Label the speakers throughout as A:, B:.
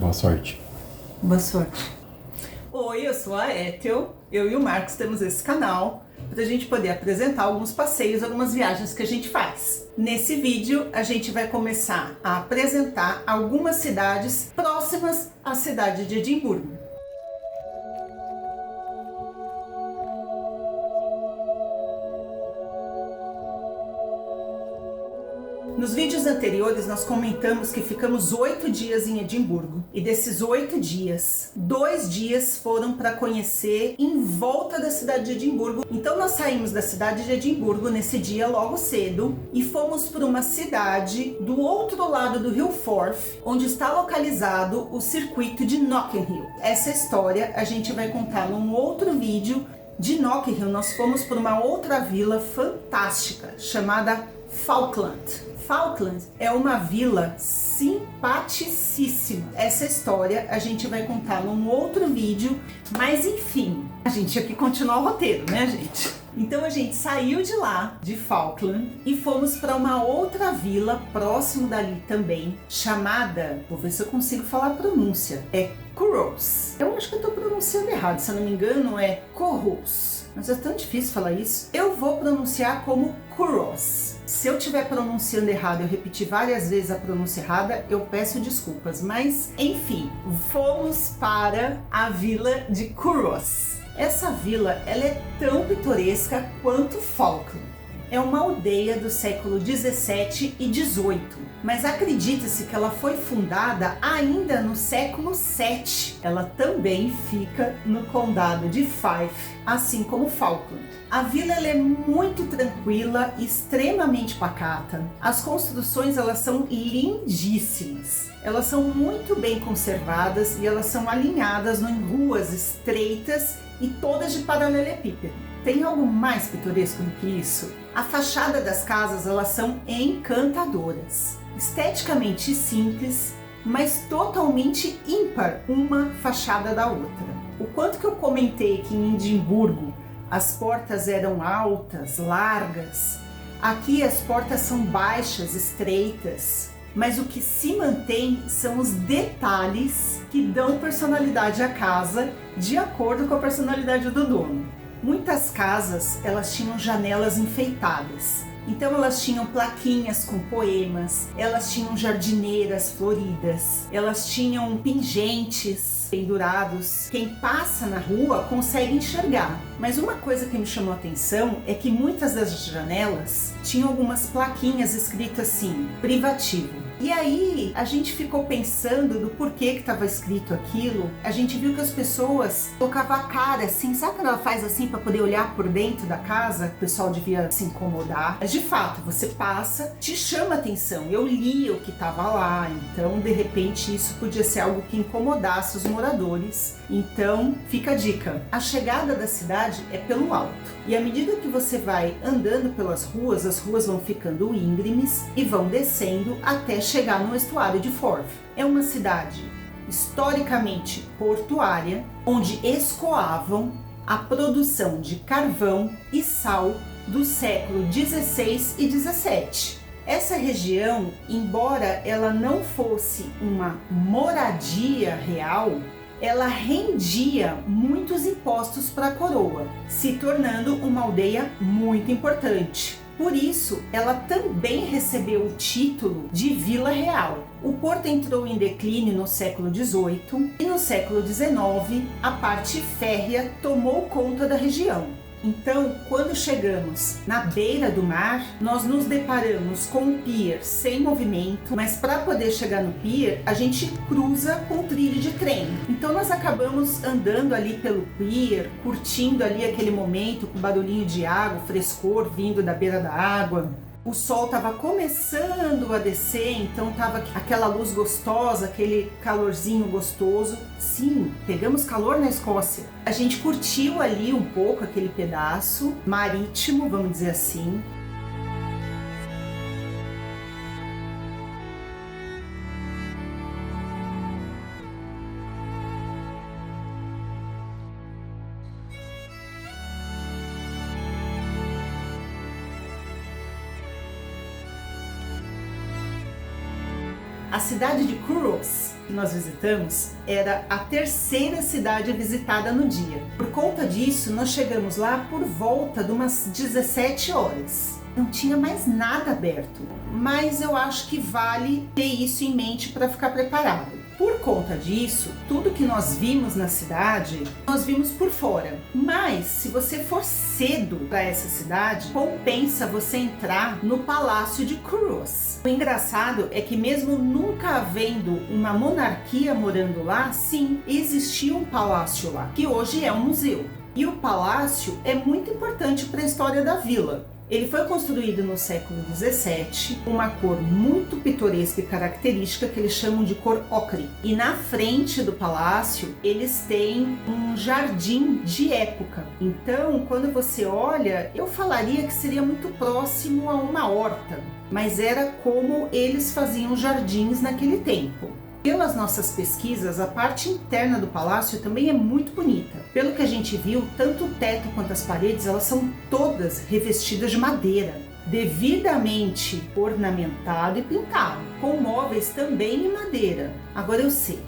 A: Boa sorte.
B: Boa sorte. Oi, eu sou a Ethel. Eu e o Marcos temos esse canal para a gente poder apresentar alguns passeios, algumas viagens que a gente faz. Nesse vídeo, a gente vai começar a apresentar algumas cidades próximas à cidade de Edimburgo. Nos vídeos anteriores nós comentamos que ficamos 8 dias em Edimburgo e desses 8 dias, 2 dias foram para conhecer em volta da cidade de Edimburgo. Então nós saímos da cidade de Edimburgo nesse dia logo cedo e fomos para uma cidade do outro lado do rio Forth, onde está localizado o circuito de Notting Hill. Essa história a gente vai contar num outro vídeo. De Notting Hill nós fomos para uma outra vila fantástica chamada Falkland. Falkland é uma vila simpaticíssima. Essa história a gente vai contar num outro vídeo, mas enfim, a gente tinha que continuar o roteiro, né, gente? Então a gente saiu de lá, de Falkland, e fomos para uma outra vila próximo dali também, chamada, vou ver se eu consigo falar a pronúncia, é Currós. Eu acho que eu tô pronunciando errado, se eu não me engano é Currós, mas é tão difícil falar isso. Eu vou pronunciar como Currós. Se eu estiver pronunciando errado, eu repetir várias vezes a pronúncia errada, eu peço desculpas, mas enfim, fomos para a vila de Currós. Essa vila, ela é tão pitoresca quanto Falkland. É uma aldeia do século 17 e 18, mas acredita-se que ela foi fundada ainda no século 7. Ela também fica no condado de Fife, assim como Falkland. A vila ela é muito tranquila e extremamente pacata. As construções elas são lindíssimas. Elas são muito bem conservadas e elas são alinhadas em ruas estreitas e todas de paralelepípedo. Tem algo mais pitoresco do que isso? A fachada das casas elas são encantadoras, esteticamente simples, mas totalmente ímpar uma fachada da outra. O quanto que eu comentei que em Edimburgo as portas eram altas, largas, aqui as portas são baixas, estreitas, mas o que se mantém são os detalhes que dão personalidade à casa de acordo com a personalidade do dono. Muitas casas, elas tinham janelas enfeitadas. Então elas tinham plaquinhas com poemas, elas tinham jardineiras floridas, elas tinham pingentes pendurados. Quem passa na rua consegue enxergar. Mas uma coisa que me chamou a atenção é que muitas das janelas tinham algumas plaquinhas escritas assim, privativo. E aí a gente ficou pensando do porquê que estava escrito aquilo. A gente viu que as pessoas colocavam a cara assim, sabe quando ela faz assim para poder olhar por dentro da casa? O pessoal devia se incomodar. Mas de fato, você passa, te chama atenção. Eu li o que estava lá, então de repente isso podia ser algo que incomodasse os moradores. Então fica a dica, a chegada da cidade é pelo alto. E à medida que você vai andando pelas ruas, as ruas vão ficando íngremes e vão descendo até chegar no estuário de Forth. É uma cidade historicamente portuária, onde escoavam a produção de carvão e sal do século 16 e 17. Essa região, embora ela não fosse uma moradia real, ela rendia muitos impostos para a coroa, se tornando uma aldeia muito importante. Por isso, ela também recebeu o título de Vila Real. O porto entrou em declínio no século XVIII e no século XIX a parte férrea tomou conta da região. Então, quando chegamos na beira do mar, nós nos deparamos com um pier sem movimento, mas para poder chegar no pier, a gente cruza com trilho de trem. Então nós acabamos andando ali pelo pier, curtindo ali aquele momento com barulhinho de água, frescor vindo da beira da água. O sol estava começando a descer, então estava aquela luz gostosa, aquele calorzinho gostoso. Sim, pegamos calor na Escócia. A gente curtiu ali um pouco aquele pedaço marítimo, vamos dizer assim. A A cidade de Curros, que nós visitamos, era a terceira cidade visitada no dia. Por conta disso, nós chegamos lá por volta de umas 17 horas. Não tinha mais nada aberto, mas eu acho que vale ter isso em mente para ficar preparado. Por conta disso, tudo que nós vimos na cidade, nós vimos por fora. Mas se você for cedo para essa cidade, compensa você entrar no Palácio de Curros. O engraçado é que mesmo nunca havendo uma monarquia morando lá, sim, existia um palácio lá, que hoje é um museu. E o palácio é muito importante para a história da vila. Ele foi construído no século XVII, uma cor muito pitoresca e característica que eles chamam de cor ocre. E na frente do palácio, eles têm um jardim de época. Então, quando você olha, eu falaria que seria muito próximo a uma horta, mas era como eles faziam jardins naquele tempo. Pelas nossas pesquisas, a parte interna do palácio também é muito bonita. Pelo que a gente viu, tanto o teto quanto as paredes, elas são todas revestidas de madeira, devidamente ornamentado e pintado, com móveis também em madeira. Agora eu sei.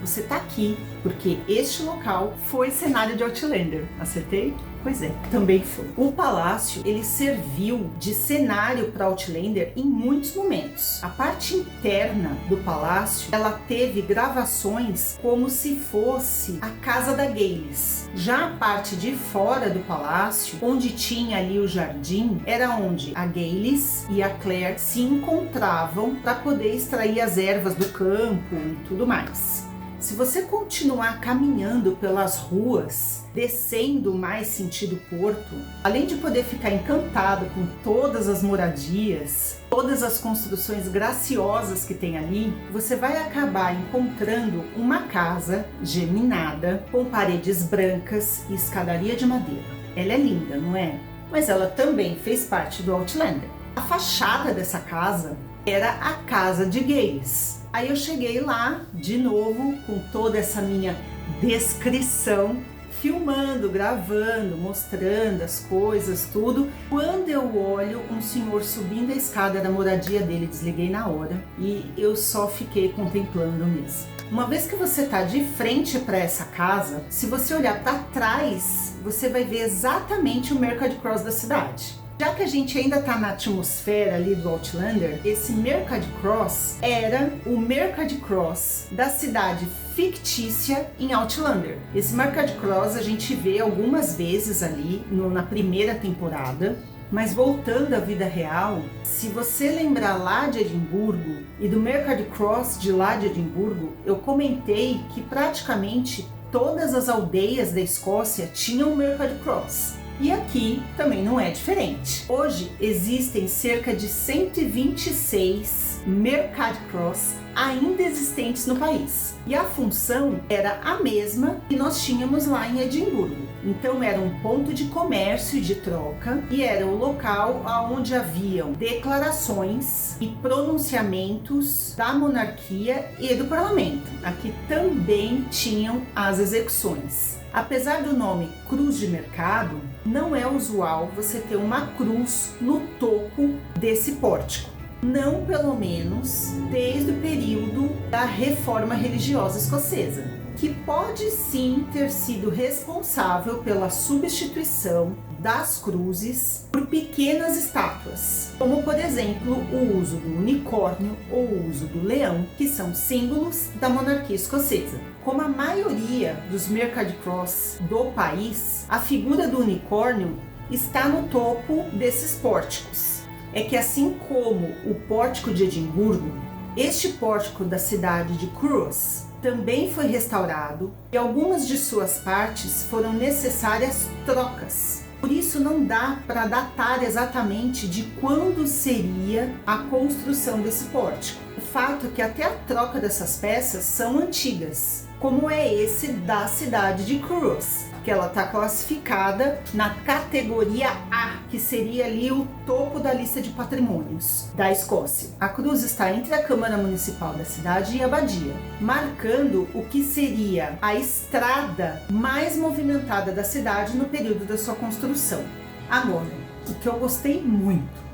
B: Você tá aqui porque este local foi cenário de Outlander. Acertei? Pois é, também foi. O palácio, ele serviu de cenário para Outlander em muitos momentos. A parte interna do palácio, ela teve gravações como se fosse a casa da Gales. Já a parte de fora do palácio, onde tinha ali o jardim, era onde a Gales e a Claire se encontravam para poder extrair as ervas do campo e tudo mais. Se você continuar caminhando pelas ruas, descendo mais sentido porto, além de poder ficar encantado com todas as moradias, todas as construções graciosas que tem ali, você vai acabar encontrando uma casa geminada com paredes brancas e escadaria de madeira. Ela é linda, não é? Mas ela também fez parte do Outlander. A fachada dessa casa era a casa de Gales. Aí eu cheguei lá, de novo, com toda essa minha descrição, filmando, gravando, mostrando as coisas, tudo. Quando eu olho um senhor subindo a escada da moradia dele, desliguei na hora e eu só fiquei contemplando mesmo. Uma vez que você está de frente para essa casa, se você olhar para trás, você vai ver exatamente o Mercado Cross da cidade. Já que a gente ainda está na atmosfera ali do Outlander, esse Mercado Cross era o Mercado Cross da cidade fictícia em Outlander. Esse Mercado Cross a gente vê algumas vezes ali na primeira temporada, mas voltando à vida real, se você lembrar lá de Edimburgo e do Mercado Cross de lá de Edimburgo, eu comentei que praticamente todas as aldeias da Escócia tinham o Mercado Cross. E aqui também não é diferente. Hoje existem cerca de 126 Mercado Cross ainda existentes no país. E a função era a mesma que nós tínhamos lá em Edimburgo. Então era um ponto de comércio e de troca e era o local onde haviam declarações e pronunciamentos da monarquia e do parlamento. Aqui também tinham as execuções. Apesar do nome Cruz de Mercado, não é usual você ter uma cruz no topo desse pórtico. Não, pelo menos, desde o período da reforma religiosa escocesa, que pode sim ter sido responsável pela substituição das cruzes por pequenas estátuas, como por exemplo o uso do unicórnio ou o uso do leão, que são símbolos da monarquia escocesa. Como a maioria dos Mercado Cross do país, a figura do unicórnio está no topo desses pórticos. É que assim como o pórtico de Edimburgo, este pórtico da cidade de Curros também foi restaurado e algumas de suas partes foram necessárias trocas. Por isso não dá para datar exatamente de quando seria a construção desse pórtico. O fato é que até a troca dessas peças são antigas, como é esse da cidade de Curros, que ela está classificada na categoria A, que seria ali o topo da lista de patrimônios da Escócia. A cruz está entre a Câmara Municipal da cidade e a Abadia, marcando o que seria a estrada mais movimentada da cidade no período da sua construção. Agora, o que eu gostei muito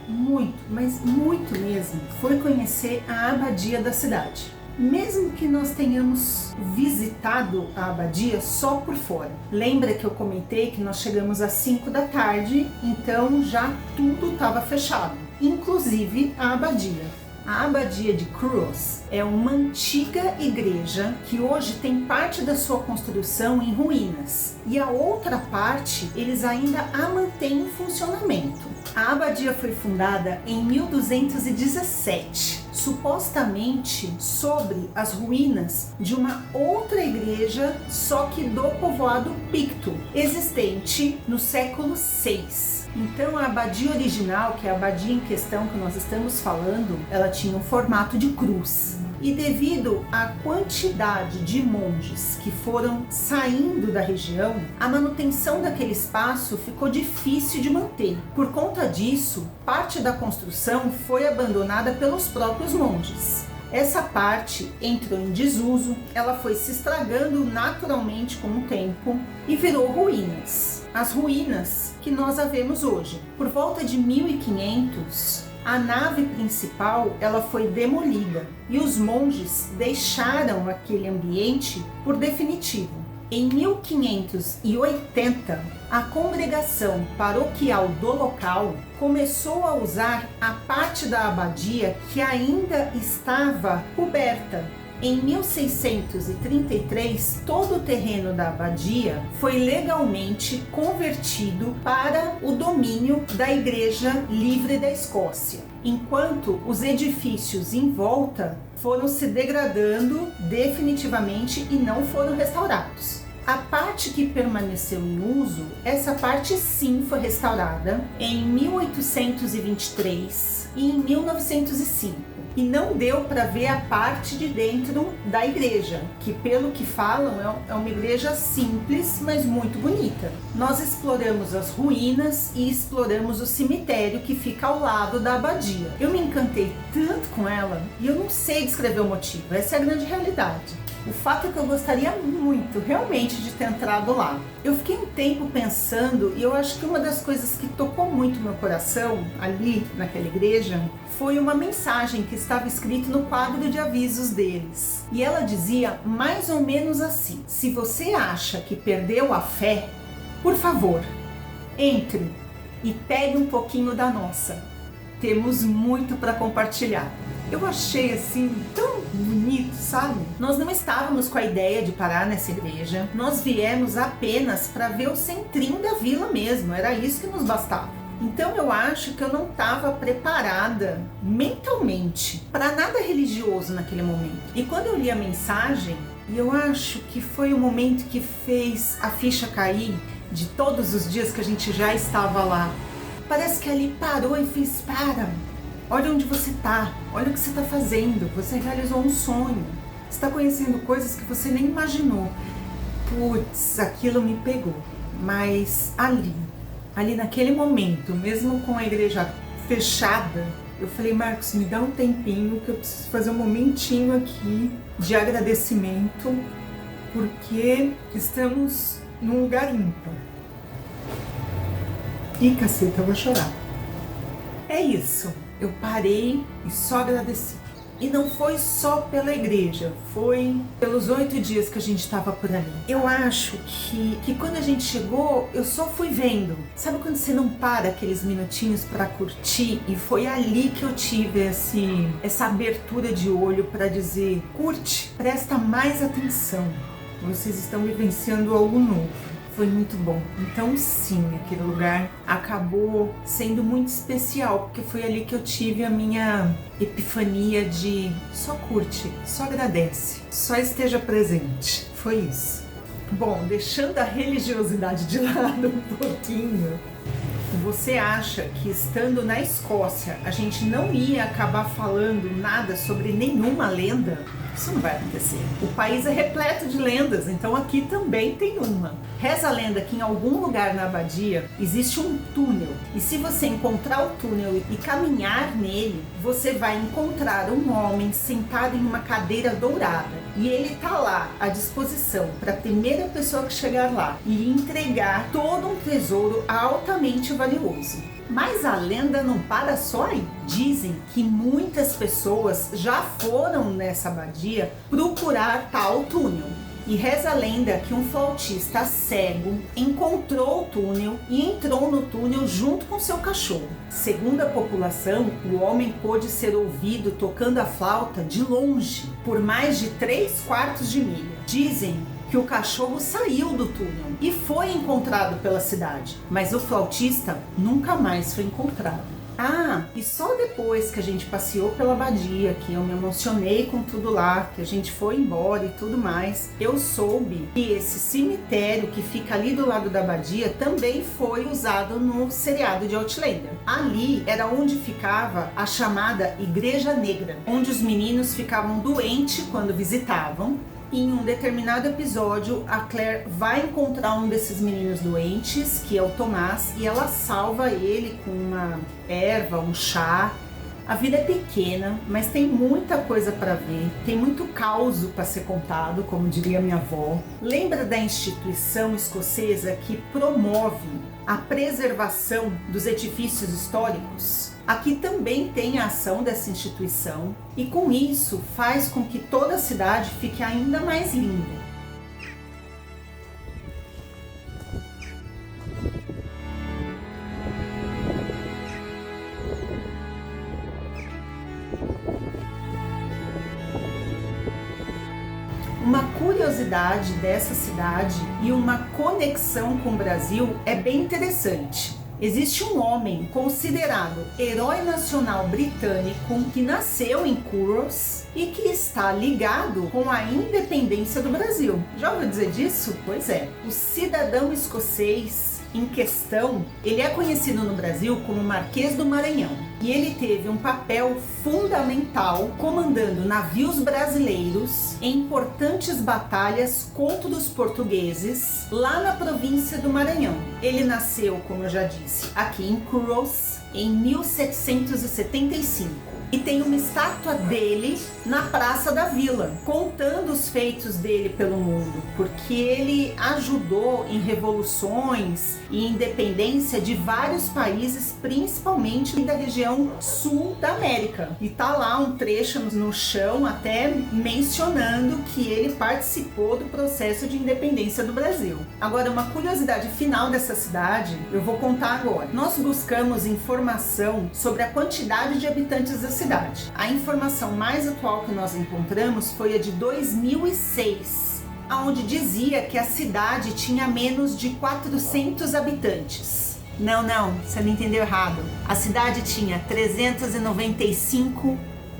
B: muito, mas muito mesmo, foi conhecer a abadia da cidade. Mesmo que nós tenhamos visitado a abadia só por fora. Lembra que eu comentei que nós chegamos às 5 da tarde, então já tudo estava fechado, inclusive a abadia. A abadia de Cruz é uma antiga igreja que hoje tem parte da sua construção em ruínas e a outra parte eles ainda a mantêm em funcionamento. A abadia foi fundada em 1217, supostamente sobre as ruínas de uma outra igreja, só que do povoado Picto, existente no século VI. Então a abadia original, que é a abadia em questão que nós estamos falando, ela tinha um formato de cruz. E devido à quantidade de monges que foram saindo da região, a manutenção daquele espaço ficou difícil de manter. Por conta disso, parte da construção foi abandonada pelos próprios monges. Essa parte entrou em desuso, ela foi se estragando naturalmente com o tempo e virou ruínas. As ruínas que nós a vemos hoje. Por volta de 1500, a nave principal ela foi demolida e os monges deixaram aquele ambiente por definitivo. Em 1580, a congregação paroquial do local começou a usar a parte da abadia que ainda estava coberta. Em 1633, todo o terreno da abadia foi legalmente convertido para o domínio da Igreja Livre da Escócia, enquanto os edifícios em volta foram se degradando definitivamente e não foram restaurados. A parte que permaneceu em uso, essa parte sim foi restaurada em 1823 e em 1905. E não deu para ver a parte de dentro da igreja, que pelo que falam é uma igreja simples, mas muito bonita. Nós exploramos as ruínas e exploramos o cemitério que fica ao lado da abadia. Eu me encantei tanto com ela e eu não sei descrever o motivo, essa é a grande realidade. O fato é que eu gostaria muito, realmente, de ter entrado lá. Eu fiquei um tempo pensando e eu acho que uma das coisas que tocou muito meu coração ali naquela igreja foi uma mensagem que estava escrita no quadro de avisos deles. E ela dizia mais ou menos assim: se você acha que perdeu a fé, por favor, entre e pegue um pouquinho da nossa. Temos muito para compartilhar. Eu achei assim tão bonito, sabe? Nós não estávamos com a ideia de parar nessa igreja. Nós viemos apenas para ver o centrinho da vila mesmo. Era isso que nos bastava. Então eu acho que eu não estava preparada mentalmente para nada religioso naquele momento. E quando eu li a mensagem, eu acho que foi o momento que fez a ficha cair de todos os dias que a gente já estava lá. Parece que ali parou e fez: para, olha onde você está, olha o que você está fazendo, você realizou um sonho, você está conhecendo coisas que você nem imaginou. Putz, aquilo me pegou, mas ali naquele momento, mesmo com a igreja fechada, eu falei: Marcos, me dá um tempinho que eu preciso fazer um momentinho aqui de agradecimento, porque estamos num lugar ímpar. Ih, caceta, eu vou chorar. É isso, eu parei e só agradeci. E não foi só pela igreja, foi pelos 8 dias que a gente estava por ali. Eu acho que quando a gente chegou, eu só fui vendo. Sabe quando você não para aqueles minutinhos para curtir? E foi ali que eu tive essa abertura de olho para dizer: curte, presta mais atenção. Vocês estão vivenciando algo novo. Foi muito bom. Então sim, aquele lugar acabou sendo muito especial, porque foi ali que eu tive a minha epifania de só curte, só agradece, só esteja presente. Foi isso. Bom, deixando a religiosidade de lado um pouquinho, você acha que estando na Escócia a gente não ia acabar falando nada sobre nenhuma lenda? Isso não vai acontecer. O país é repleto de lendas, então aqui também tem uma. Reza a lenda que em algum lugar na abadia existe um túnel, e se você encontrar o túnel e caminhar nele, você vai encontrar um homem sentado em uma cadeira dourada, e ele está lá à disposição para a primeira pessoa que chegar lá e entregar todo um tesouro altamente valioso. Mas a lenda não para só aí. Dizem que muitas pessoas já foram nessa abadia procurar tal túnel. E reza a lenda que um flautista cego encontrou o túnel e entrou no túnel junto com seu cachorro. Segundo a população, o homem pôde ser ouvido tocando a flauta de longe, por mais de 3/4 de milha. Dizem que o cachorro saiu do túnel e foi encontrado pela cidade, mas o flautista nunca mais foi encontrado. Ah, e só depois que a gente passeou pela abadia, que eu me emocionei com tudo lá, que a gente foi embora e tudo mais, eu soube que esse cemitério que fica ali do lado da abadia também foi usado no seriado de Outlander. Ali era onde ficava a chamada Igreja Negra, onde os meninos ficavam doentes quando visitavam. Em um determinado episódio, a Claire vai encontrar um desses meninos doentes, que é o Tomás, e ela salva ele com uma erva, um chá. A vida é pequena, mas tem muita coisa para ver, tem muito causo para ser contado, como diria minha avó. Lembra da instituição escocesa que promove a preservação dos edifícios históricos? Aqui também tem a ação dessa instituição e com isso faz com que toda a cidade fique ainda mais linda. Uma curiosidade dessa cidade e uma conexão com o Brasil é bem interessante. Existe um homem considerado herói nacional britânico que nasceu em Curros e que está ligado com a independência do Brasil. Já ouviu dizer disso? Pois é. O cidadão escocês em questão, ele é conhecido no Brasil como Marquês do Maranhão e ele teve um papel fundamental comandando navios brasileiros em importantes batalhas contra os portugueses lá na província do Maranhão. Ele nasceu, como eu já disse, aqui em Curros em 1775. E tem uma estátua dele na Praça da Vila, contando os feitos dele pelo mundo, porque ele ajudou em revoluções e independência de vários países, principalmente da região sul da América. E tá lá um trecho no chão até mencionando que ele participou do processo de independência do Brasil. Agora, uma curiosidade final dessa cidade, eu vou contar agora. Nós buscamos informação sobre a quantidade de habitantes da cidade. A informação mais atual que nós encontramos foi a de 2006, onde dizia que a cidade tinha menos de 400 habitantes. Não, você não entendeu errado. A cidade tinha 395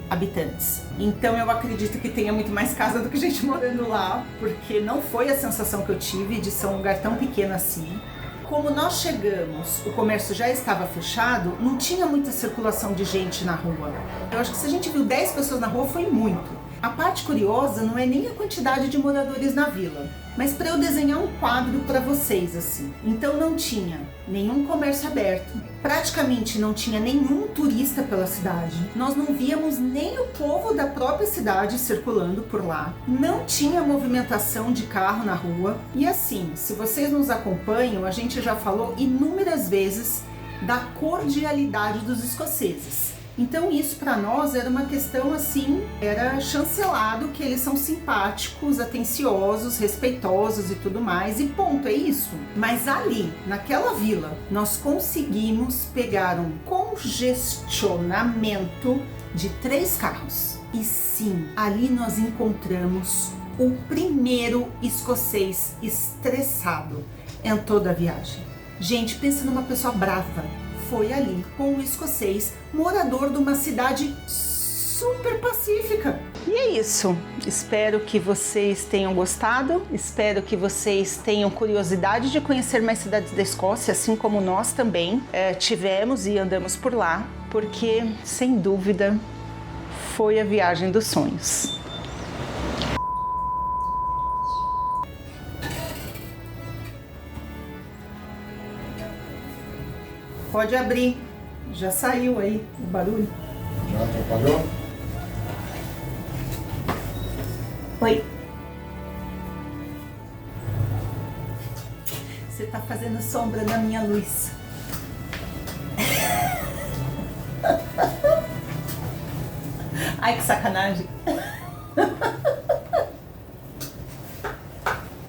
B: habitantes. Então eu acredito que tenha muito mais casa do que gente morando lá, porque não foi a sensação que eu tive de ser um lugar tão pequeno assim. Como nós chegamos, o comércio já estava fechado, não tinha muita circulação de gente na rua. Eu acho que se a gente viu 10 pessoas na rua foi muito. A parte curiosa não é nem a quantidade de moradores na vila, mas para eu desenhar um quadro para vocês assim. Então não tinha nenhum comércio aberto, praticamente não tinha nenhum turista pela cidade. Nós não víamos nem o povo da própria cidade circulando por lá. Não tinha movimentação de carro na rua. E assim, se vocês nos acompanham, a gente já falou inúmeras vezes da cordialidade dos escoceses. Então isso para nós era uma questão assim, era chancelado que eles são simpáticos, atenciosos, respeitosos e tudo mais, e ponto, é isso. Mas ali, naquela vila, nós conseguimos pegar um congestionamento de 3 carros. E sim, ali nós encontramos o primeiro escocês estressado em toda a viagem. Gente, pensa numa pessoa brava. Foi ali com um escocês morador de uma cidade super pacífica. E é isso. Espero que vocês tenham gostado. Espero que vocês tenham curiosidade de conhecer mais cidades da Escócia, assim como nós também tivemos e andamos por lá, porque, sem dúvida, foi a viagem dos sonhos. Pode abrir. Já saiu aí o barulho.
A: Já atrapalhou?
B: Oi. Você tá fazendo sombra na minha luz. Ai, que sacanagem.